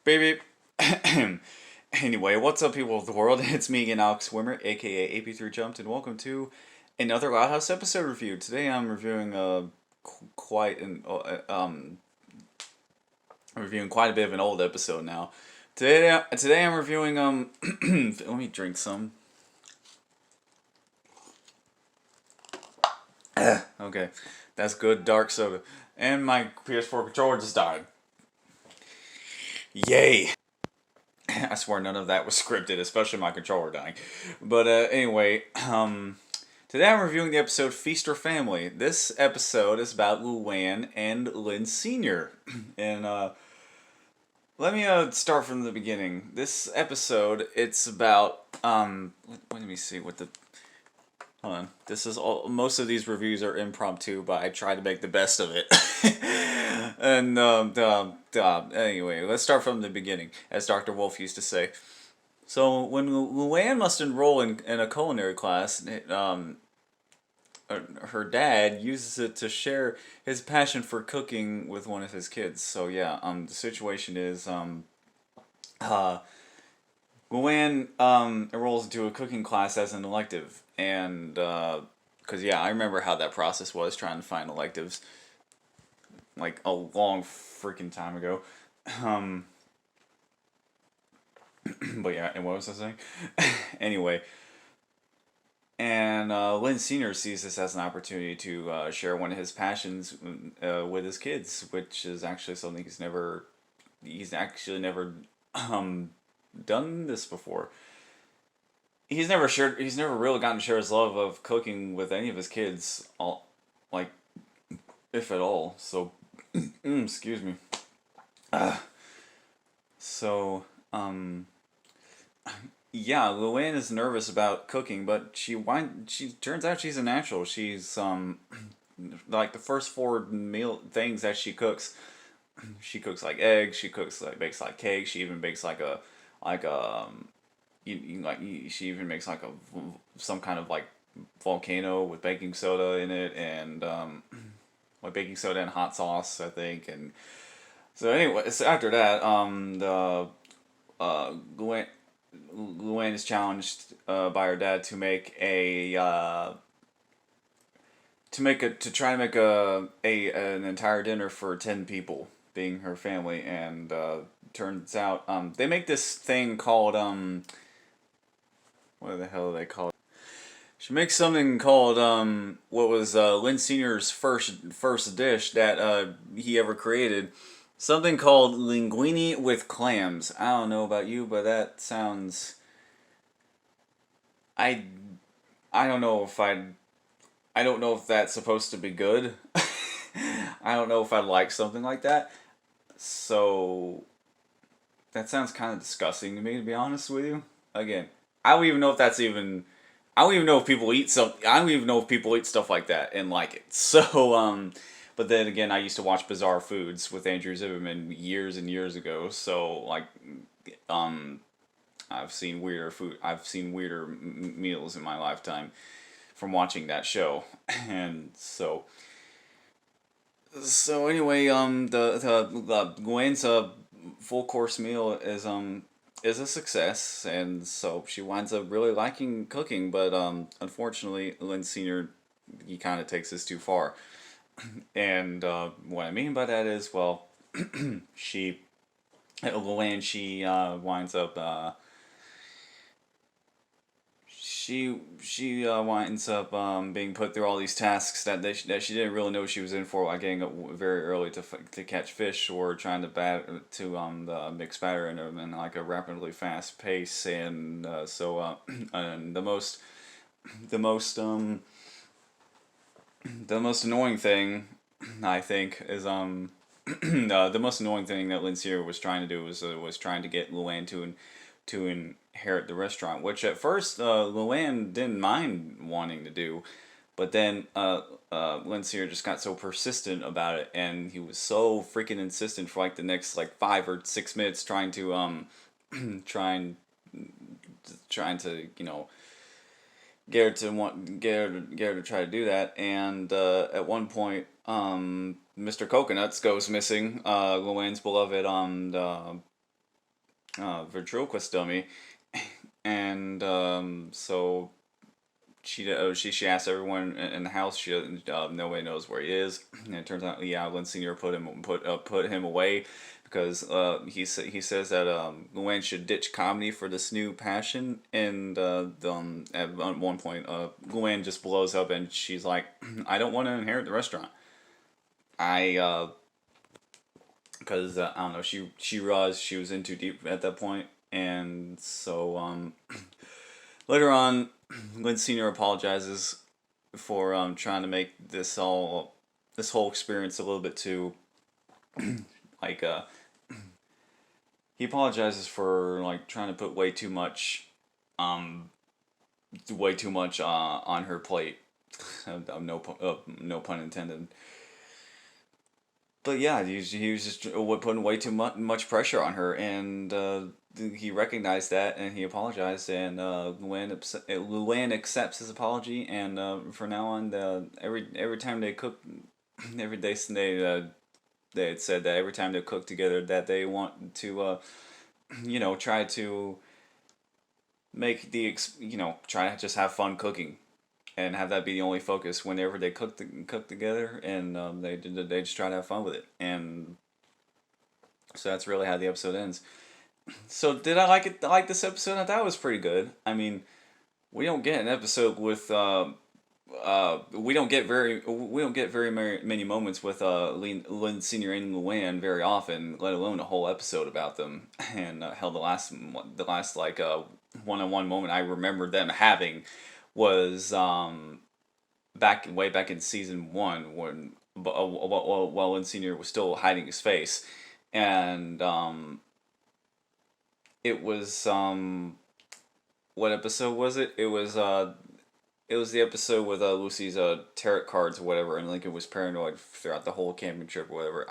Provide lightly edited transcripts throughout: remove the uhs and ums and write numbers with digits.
Baby. Anyway, what's up, people of the world? It's me again, Alex Wimmer, aka AP3 Jumped, and welcome to another Loud House episode review. Today I'm reviewing quite an reviewing quite a bit of an old episode now. Today I'm reviewing let me drink some. Okay, that's good dark soda, and my PS4 controller just died. Yay! I swear none of that was scripted, especially my controller dying. But anyway, today I'm reviewing the episode Feast or Family. This episode is about Luann and Lynn Sr. And let me start from the beginning. This episode, it's about let me see what the hold on. This is all. Most of these reviews are impromptu, but I try to make the best of it. And anyway, let's start from the beginning, as Dr. Wolf used to say. So when Luann must enroll in a culinary class, her dad uses it to share his passion for cooking with one of his kids. So yeah, the situation is Luann enrolls into a cooking class as an elective, and because yeah, I remember how that process was trying to find electives like a long freaking time ago. But yeah, and what was I saying? Anyway, and Lynn Senior sees this as an opportunity to share one of his passions with his kids, which is actually something he's actually never done this before. He's never really gotten to share his love of cooking with any of his kids, like if at all. So, excuse me. So, yeah, Luann is nervous about cooking, but she turns out she's a natural. She's like the first four meal things that she cooks like eggs. She bakes like cakes. She even bakes she even makes like some kind of like volcano with baking soda in it, and like baking soda and hot sauce, I think. And so anyway, so after that, the Luann is challenged by her dad to make to try to make an entire dinner for 10 people, being her family. And turns out they make this thing called what the hell do they call it? She makes something called what was Lynn Senior's first dish that he ever created. Something called linguine with clams. I don't know about you, but that sounds. I I don't know if I don't know if that's supposed to be good. I don't know if I like something like that. So that sounds kind of disgusting to me, to be honest with you. Again, I don't even know if that's even. I don't even know if people eat some. I don't even know if people eat stuff like that and like it. So but then again, I used to watch Bizarre Foods with Andrew Zimmerman years and years ago. So like, um, I've seen weirder food. I've seen weirder meals in my lifetime from watching that show, and so anyway, the Gwen's full course meal is a success, and so she winds up really liking cooking. But unfortunately, Lynn Senior, he kind of takes this too far, and what I mean by that is, well, she Luann, she winds up she winds up being put through all these tasks that she didn't really know she was in for, like getting up very early to catch fish, or trying to the mix batter in like a rapidly fast pace. And and the most the most annoying thing, I think, is the most annoying thing that Lincier was trying to do was trying to get Luann to inherit the restaurant, which at first Luann didn't mind wanting to do, but then Lincier just got so persistent about it, and he was so freaking insistent for like the next like 5 or 6 minutes, trying to trying trying to get her to try to do that. And at one point, Mr. Coconuts goes missing. Luann's beloved ventriloquist dummy, and so she asked everyone in the house. Nobody knows where he is, and it turns out Lynn Senior put him away because he says that Luann should ditch comedy for this new passion, and at one point Luann just blows up and she's like, I don't want to inherit the restaurant. I because I don't know, she realized she was in too deep at that point, and so later on, Lynn Senior apologizes for trying to make this whole experience a little bit too like he apologizes for like trying to put um way too much on her plate. No pun intended. But yeah, he was just putting way too much pressure on her, and he recognized that, and he apologized, and Luann accepts his apology, and from now on, every time they cook, every day they had said that every time they cook together, that they want to try to make try to just have fun cooking, and have that be the only focus whenever they cook together, and they just try to have fun with it, and so that's really how the episode ends. So did I like it? Like this episode? I thought it was pretty good. I mean, we don't get an episode with we don't get very many moments with Lynn Senior and Luann very often, let alone a whole episode about them. And hell, the last like one-on-one moment I remember them having was way back in season 1 when while Lynn Senior was still hiding his face, and it was what episode was it? It was the episode with Lucy's tarot cards or whatever, and Lincoln was paranoid throughout the whole camping trip or whatever.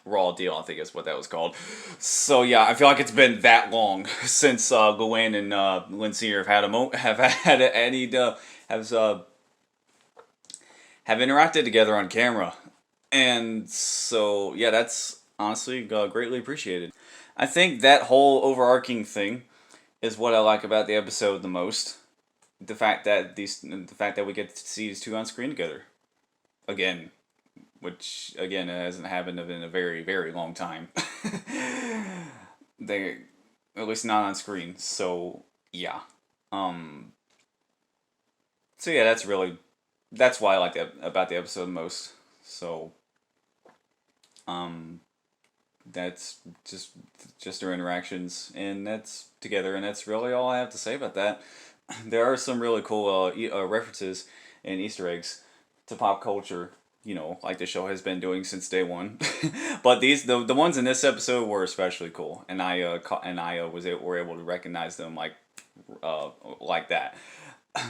Raw Deal, I think is what that was called. So yeah, I feel like it's been that long since Luann and Lynn Senior have had any have interacted together on camera, and so yeah, that's honestly greatly appreciated. I think that whole overarching thing is what I like about the episode the most. The fact that we get to see these two on screen together again, which again hasn't happened in a very very long time. They, at least not on screen. So yeah, um, so yeah, that's why I like about the episode most. So um, that's just their interactions, and that's together, and that's really all I have to say about that. There are some really cool references and Easter eggs to pop culture, like the show has been doing since day one. But the ones in this episode were especially cool, and were able to recognize them like that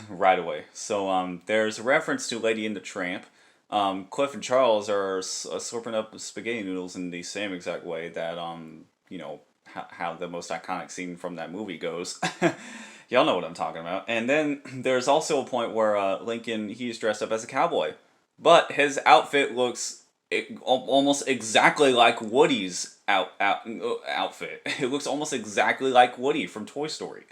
right away. So there's a reference to Lady and the Tramp. Cliff and Charles are slurping up spaghetti noodles in the same exact way that how the most iconic scene from that movie goes. Y'all know what I'm talking about. And then there's also a point where Lincoln, he's dressed up as a cowboy, but his outfit looks almost exactly like Woody's outfit. It looks almost exactly like Woody from Toy Story.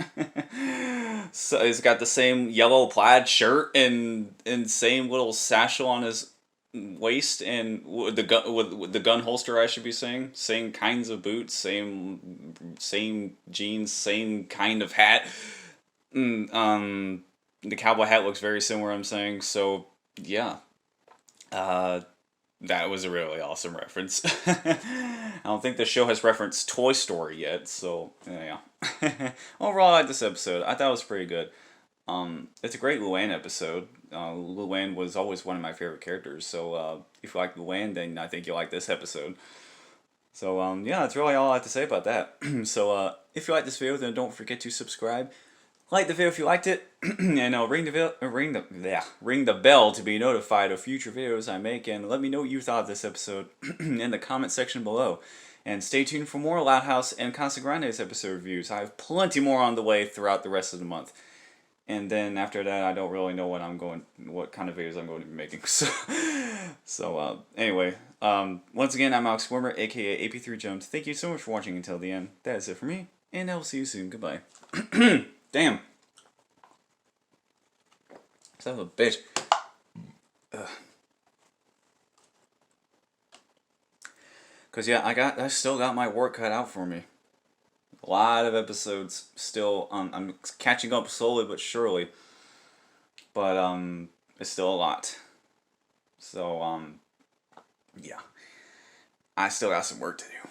So he's got the same yellow plaid shirt and same little satchel on his waist, and with the gun holster, I should be saying. Same kinds of boots, same jeans, same kind of hat. The cowboy hat looks very similar, I'm saying. So yeah, that was a really awesome reference. I don't think the show has referenced Toy Story yet, so yeah. Overall, I like this episode. I thought it was pretty good. It's a great Luann episode. Luann was always one of my favorite characters, so if you like Luann, then I think you'll like this episode. So yeah, that's really all I have to say about that. So if you like this video, then don't forget to subscribe. Like the video if you liked it, and ring the bell to be notified of future videos I make, and let me know what you thought of this episode in the comment section below. And stay tuned for more Loud House and Casa Grande's episode reviews. I have plenty more on the way throughout the rest of the month. And then after that, I don't really know what kind of videos I'm going to be making. Anyway, once again, I'm Alex Warmer, aka AP3 Jones. Thank you so much for watching until the end. That is it for me, and I will see you soon. Goodbye. Damn. Son of a bitch. Cause yeah, I still got my work cut out for me. A lot of episodes still. I'm catching up slowly but surely. But it's still a lot. So yeah, I still got some work to do.